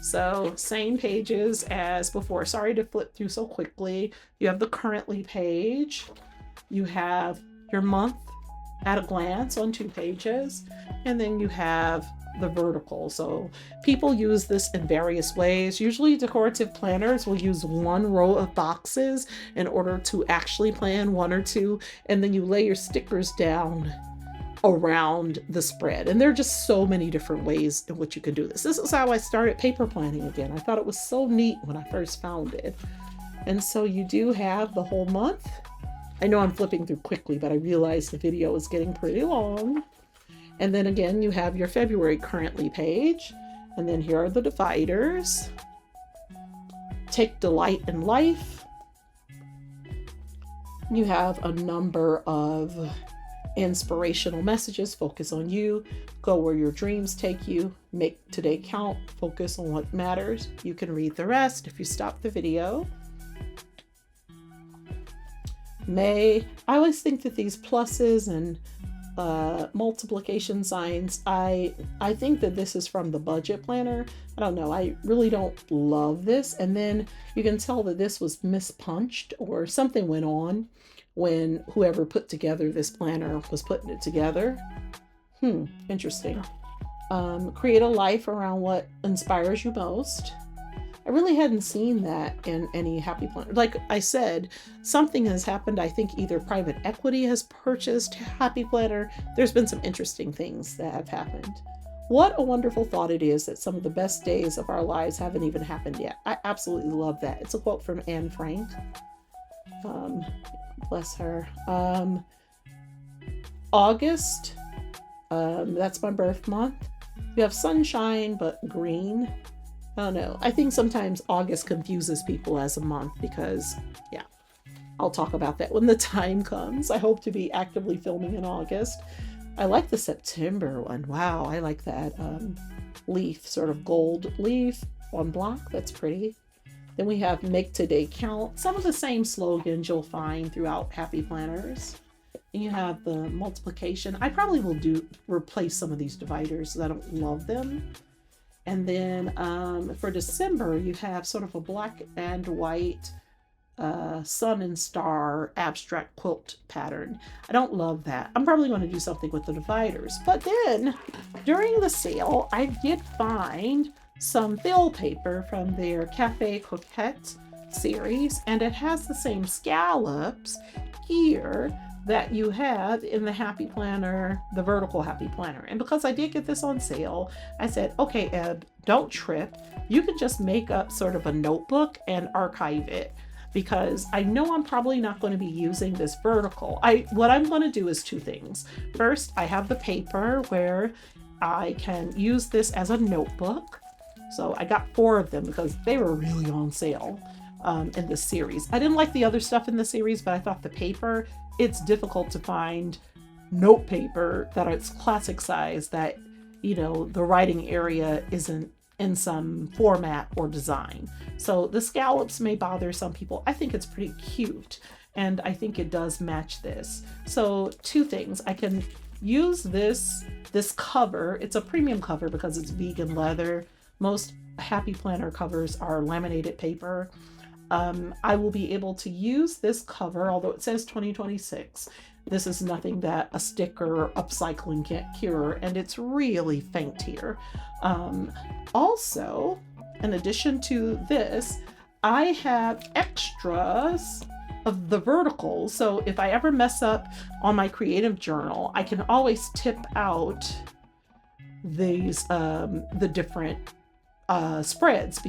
So same pages as before. Sorry to flip through so quickly. You have the currently page. You have your month at a glance on 2 pages. And then you have the vertical. So people use this in various ways. Usually decorative planners will use 1 row of boxes in order to actually plan 1 or 2. And then you lay your stickers down around the spread. And there are just so many different ways in which you can do this. This is how I started paper planning again. I thought it was so neat when I first found it. And so you do have the whole month. I know I'm flipping through quickly, but I realize the video is getting pretty long. And then again, you have your February currently page. And then here are the dividers. Take delight in life. You have a number of inspirational messages. Focus on you. Go where your dreams take you. Make today count. Focus on what matters. You can read the rest if you stop the video. May. I always think that these pluses and multiplication signs, I think that this is from the budget planner. I don't know. I really don't love this. And then you can tell that this was mispunched or something went on when whoever put together this planner was putting it together. Interesting. Create a life around what inspires you most. I really hadn't seen that in any happy planner. Like I said, something has happened. I think either private equity has purchased Happy Planner. There's been some interesting things that have happened. What a wonderful thought it is that some of the best days of our lives haven't even happened yet. I absolutely love that. It's a quote from Anne Frank. Bless her. August, that's my birth month. You have sunshine, but green. I don't know. I think sometimes August confuses people as a month because, I'll talk about that when the time comes. I hope to be actively filming in August. I like the September one. Wow, I like that leaf, sort of gold leaf on block. That's pretty. Then we have Make Today Count. Some of the same slogans you'll find throughout Happy Planners. And you have the multiplication. I probably will replace some of these dividers because I don't love them. And then for December, you have sort of a black and white sun and star abstract quilt pattern. I don't love that. I'm probably going to do something with the dividers. But then during the sale, I did find some fill paper from their Cafe Coquette series, and it has the same scallops here that you have in the Happy Planner, the vertical Happy Planner. And because I did get this on sale, I said, okay, Eb, don't trip. You can just make up sort of a notebook and archive it, because I know I'm probably not going to be using this vertical. What I'm going to do is 2 things. First, I have the paper where I can use this as a notebook. So I got 4 of them because they were really on sale in this series. I didn't like the other stuff in the series, but I thought the paper, it's difficult to find note paper that it's classic size that, the writing area isn't in some format or design. So the scallops may bother some people. I think it's pretty cute, and I think it does match this. So 2 things. I can use this cover. It's a premium cover because it's vegan leather. Most Happy Planner covers are laminated paper. I will be able to use this cover, although it says 2026. This is nothing that a sticker or upcycling can't cure, and it's really faint here. Also, in addition to this, I have extras of the vertical. So if I ever mess up on my creative journal, I can always tip out these the different spreads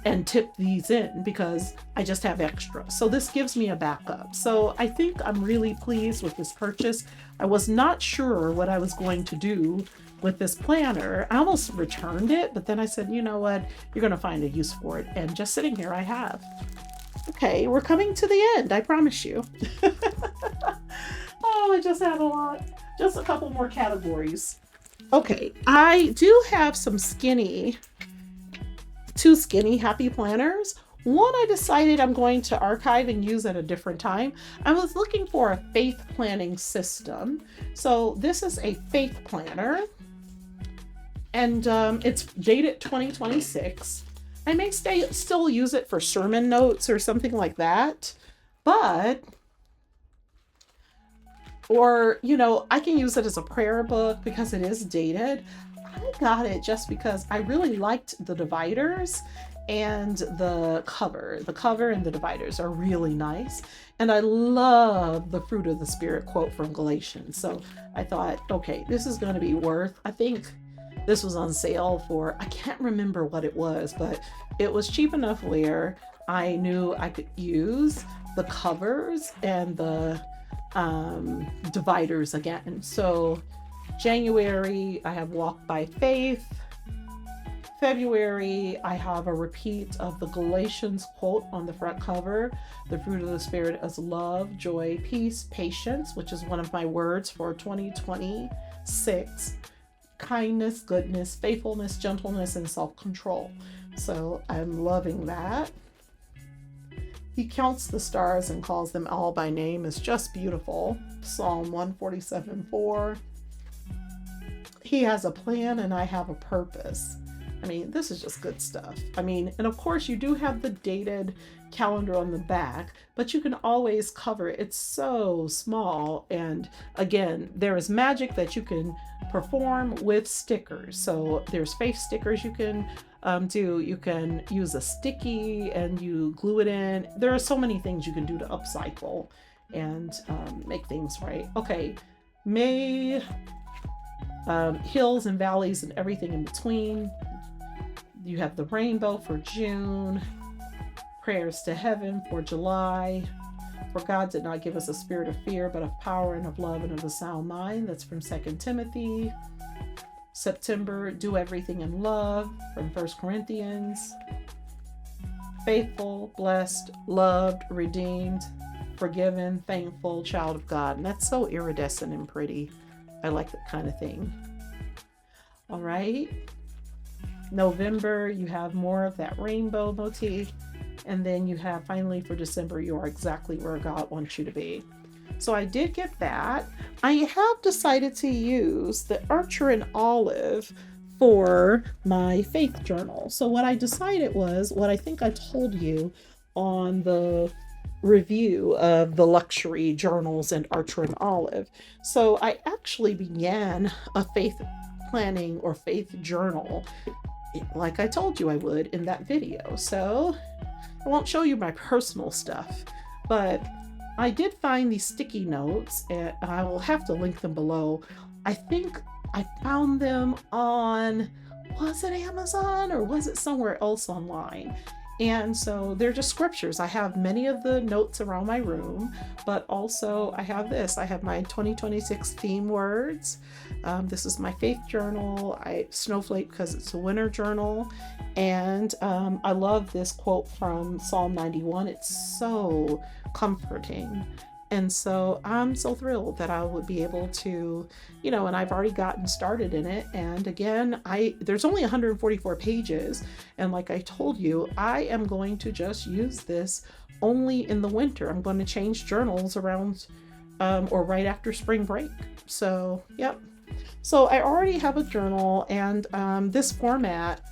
and tip these in because I just have extra. So this gives me a backup. So I think I'm really pleased with this purchase. I was not sure what I was going to do with this planner. I almost returned it, but then I said, you know what? You're going to find a use for it. And just sitting here, I have. Okay, we're coming to the end, I promise you. Oh, I just have a lot. Just a couple more categories. Okay, I do have some skinny two skinny happy planners. One I decided I'm going to archive and use at a different time. I was looking for a faith planning system. So this is a faith planner, and it's dated 2026. I may still use it for sermon notes or something like that, but, or, you know, I can use it as a prayer book because it is dated. I got it just because I really liked the dividers and the cover. The cover and the dividers are really nice. And I love the fruit of the Spirit quote from Galatians. So I thought, okay, this is going to be worth, I think this was on sale for, I can't remember what it was, but it was cheap enough where I knew I could use the covers and the dividers again. So January, I have Walk by Faith. February, I have a repeat of the Galatians quote on the front cover. The fruit of the Spirit is love, joy, peace, patience, which is one of my words for 2026. Kindness, goodness, faithfulness, gentleness, and self-control. So I'm loving that. He counts the stars and calls them all by name is just beautiful. Psalm 147:4. He has a plan and I have a purpose. I mean, this is just good stuff. I mean, and of course you do have the dated calendar on the back, but you can always cover it. It's so small. And again, there is magic that you can perform with stickers. So there's faith stickers you can do. You can use a sticky and you glue it in. There are so many things you can do to upcycle and make things right. Okay, May, hills and valleys and everything in between. You have the rainbow for June, prayers to heaven for July. For God did not give us a spirit of fear, but of power and of love and of a sound mind. That's from 2 Timothy. September, do everything in love from 1 Corinthians. Faithful, blessed, loved, redeemed, forgiven, thankful, child of God. And that's so iridescent and pretty. I like that kind of thing. All right. November, you have more of that rainbow motif. And then you have finally for December, you are exactly where God wants you to be. So I did get that. I have decided to use the Archer and Olive for my faith journal. So what I decided was what I think I told you on the review of the luxury journals and Archer and Olive. So I actually began a faith planning or faith journal like I told you I would in that video. So I won't show you my personal stuff, but I did find these sticky notes and I will have to link them below. I think I found them on, was it Amazon or was it somewhere else online? And so they're just scriptures. I have many of the notes around my room, but also I have this. I have my 2026 theme words. This is my faith journal. Snowflake because it's a winter journal. And I love this quote from Psalm 91. It's so comforting. And so I'm so thrilled that I would be able to, you know, and I've already gotten started in it. And again, there's only 144 pages. And like I told you, I am going to just use this only in the winter. I'm going to change journals around or right after spring break. So, yep. So I already have a journal and this format,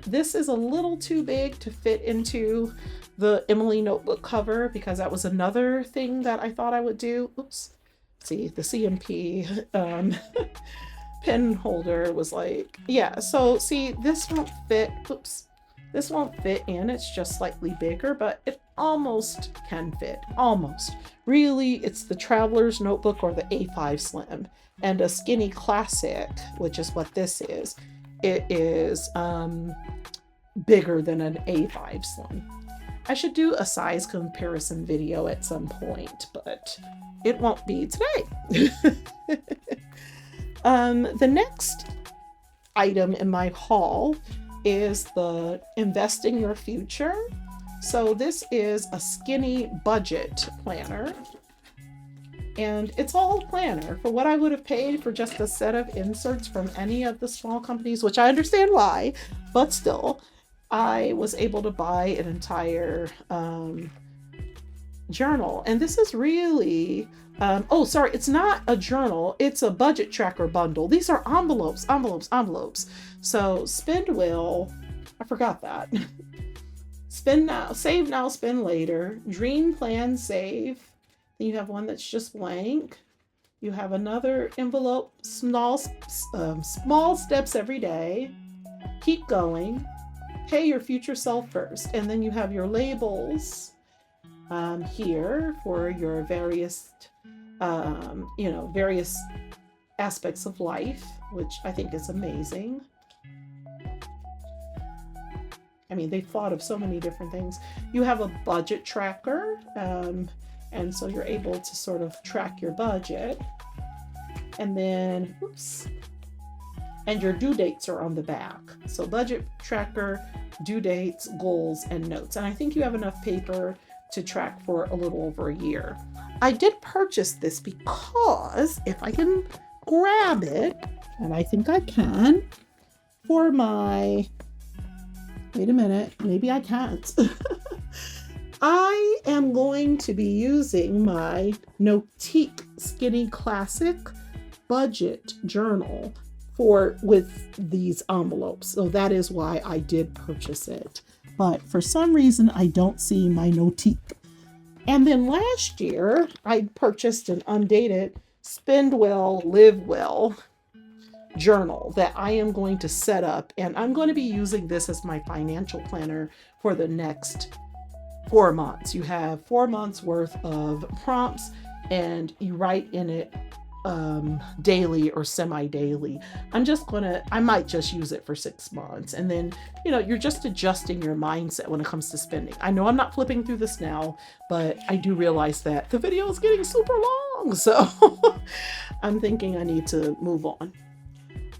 this is a little too big to fit into the Emily notebook cover because that was another thing that I thought I would do. Oops. See, the CMP pen holder was like, yeah. So see, this won't fit. Oops. This won't fit in. It's just slightly bigger, but it almost can fit. Almost. Really, it's the Traveler's Notebook or the A5 Slim. And a Skinny Classic, which is what this is. It is bigger than an A5 Slim. I should do a size comparison video at some point, but it won't be today. The next item in my haul is the Invest in Your Future. So this is a skinny budget planner. And it's all planner for what I would have paid for just a set of inserts from any of the small companies, which I understand why, but still. I was able to buy an entire journal. And this is really, oh, sorry, it's not a journal, it's a budget tracker bundle. These are envelopes, envelopes, envelopes. So spend will, I forgot that. Spend now, save now, spend later, dream, plan, save. Then you have one that's just blank. You have another envelope, small steps every day. Keep going. Pay your future self first. And then you have your labels here for your various, various aspects of life, which I think is amazing. I mean, they thought of so many different things. You have a budget tracker, and so you're able to sort of track your budget. And then, and your due dates are on the back. So budget tracker, due dates, goals, and notes. And I think you have enough paper to track for a little over a year. I did purchase this because if I can grab it, and I think I can, for my, wait a minute, maybe I can't. I am going to be using my Notique Skinny Classic budget journal with these envelopes. So that is why I did purchase it. But for some reason, I don't see my Notique. And then last year, I purchased an undated Spend Well, Live Well journal that I am going to set up. And I'm going to be using this as my financial planner for the next 4 months. You have 4 months worth of prompts and you write in it daily or semi-daily. I might just use it for 6 months. And then, you're just adjusting your mindset when it comes to spending. I know I'm not flipping through this now, but I do realize that the video is getting super long. So I'm thinking I need to move on.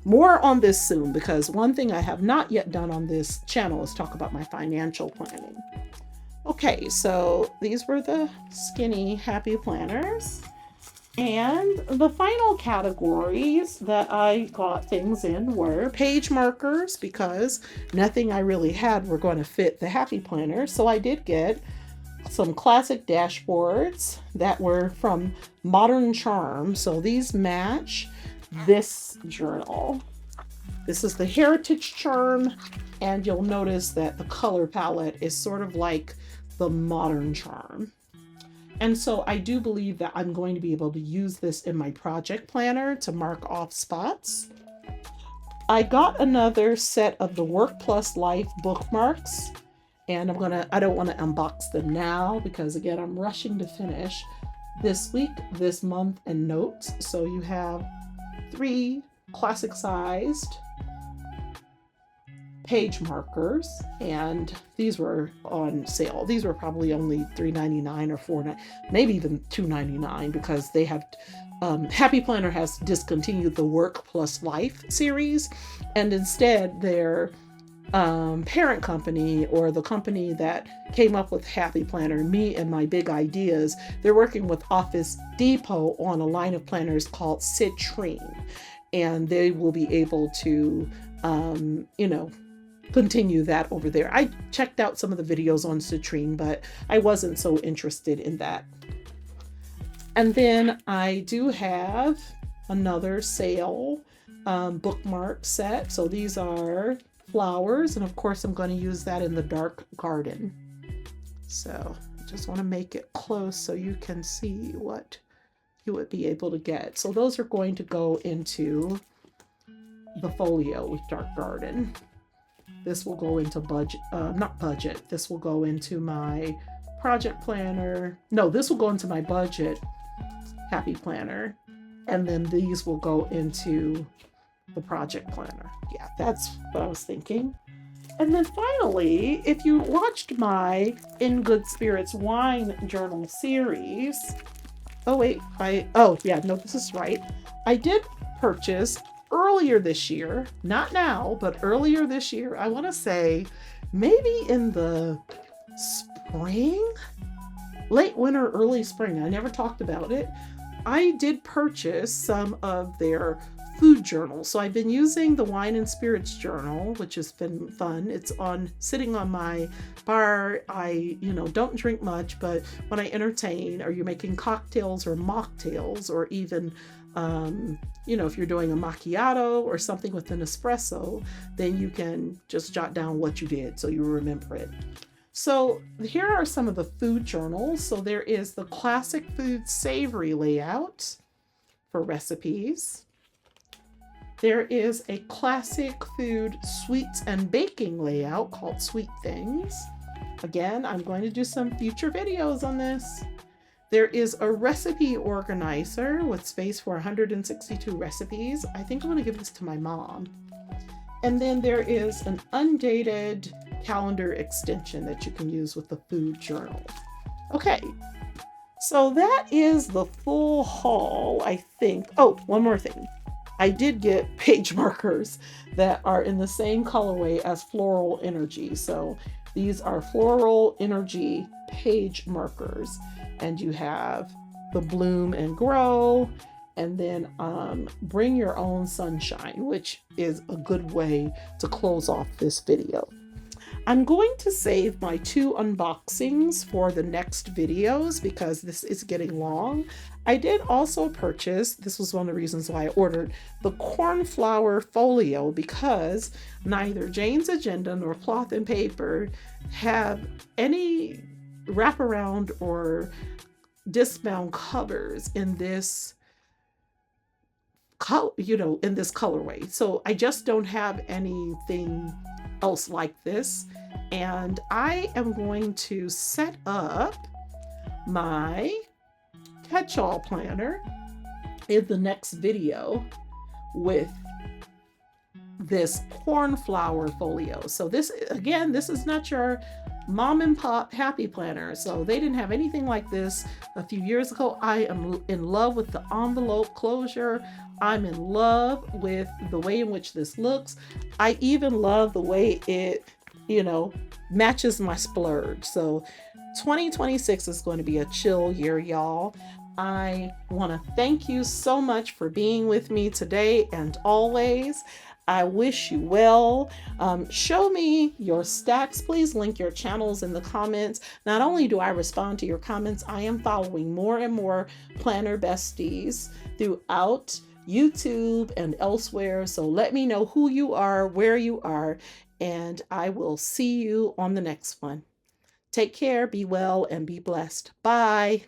More on this soon, because one thing I have not yet done on this channel is talk about my financial planning. Okay, so these were the skinny happy planners. And the final categories that I got things in were page markers, because nothing I really had were going to fit the happy planner. So I did get some classic dashboards that were from Modern Charm. So these match this journal. This is the Heritage Charm, and you'll notice that the color palette is sort of like the Modern Charm. And so I do believe that I'm going to be able to use this in my project planner to mark off spots. I got another set of the Work Plus Life bookmarks, and I don't want to unbox them now because again, I'm rushing to finish this week, this month, and notes. So you have 3 classic sized page markers, and these were on sale. These were probably only $3.99 or $4.99, maybe even $2.99, because they have Happy Planner has discontinued the Work Plus Life series, and instead their parent company, or the company that came up with Happy Planner, me and my big ideas, they're working with Office Depot on a line of planners called Citrine, and they will be able to continue that over there. I checked out some of the videos on Citrine, but I wasn't so interested in that. And then I do have another sale bookmark set. So these are flowers, and of course I'm going to use that in the dark garden. So I just want to make it close so you can see what you would be able to get. So those are going to go into the folio with dark garden. This will go into this will go into my project planner. No, this will go into my budget happy planner. And then these will go into the project planner. Yeah, that's what I was thinking. And then finally, if you watched my In Good Spirits Wine Journal series, this is right. I did purchase earlier this year, not now, but earlier this year, I want to say maybe in the spring, late winter, early spring. I never talked about it. I did purchase some of their food journal. So I've been using the wine and spirits journal, which has been fun. It's on sitting on my bar. I, don't drink much, but when I entertain, or you're making cocktails or mocktails, or even if you're doing a macchiato or something with an espresso, then you can just jot down what you did so you remember it. So here are some of the food journals. So there is the classic food savory layout for recipes. There is a classic food sweets and baking layout called Sweet Things. Again, I'm going to do some future videos on this. There is a recipe organizer with space for 162 recipes. I think I'm going to give this to my mom. And then there is an undated calendar extension that you can use with the food journal. Okay, so that is the full haul, I think. Oh, one more thing. I did get page markers that are in the same colorway as Floral Energy. So these are Floral Energy page markers. And you have the Bloom and Grow, and then Bring Your Own Sunshine, which is a good way to close off this video. I'm going to save my 2 unboxings for the next videos because this is getting long. I did also purchase, this was one of the reasons why I ordered, the Cornflower Folio, because neither Jane's Agenda nor Cloth and Paper have any wraparound or discbound covers in this in this colorway. So I just don't have anything else like this. And I am going to set up my catch-all planner in the next video with this Cornflower Folio. So this, again, this is not your mom and pop happy planner. So they didn't have anything like this a few years ago. I am in love with the envelope closure. I'm in love with the way in which this looks. I even love the way it, matches my splurge. So 2026 is going to be a chill year, y'all. I want to thank you so much for being with me today and always. I wish you well. Show me your stacks. Please link your channels in the comments. Not only do I respond to your comments, I am following more and more planner besties throughout YouTube and elsewhere. So let me know who you are, where you are, and I will see you on the next one. Take care, be well, and be blessed. Bye.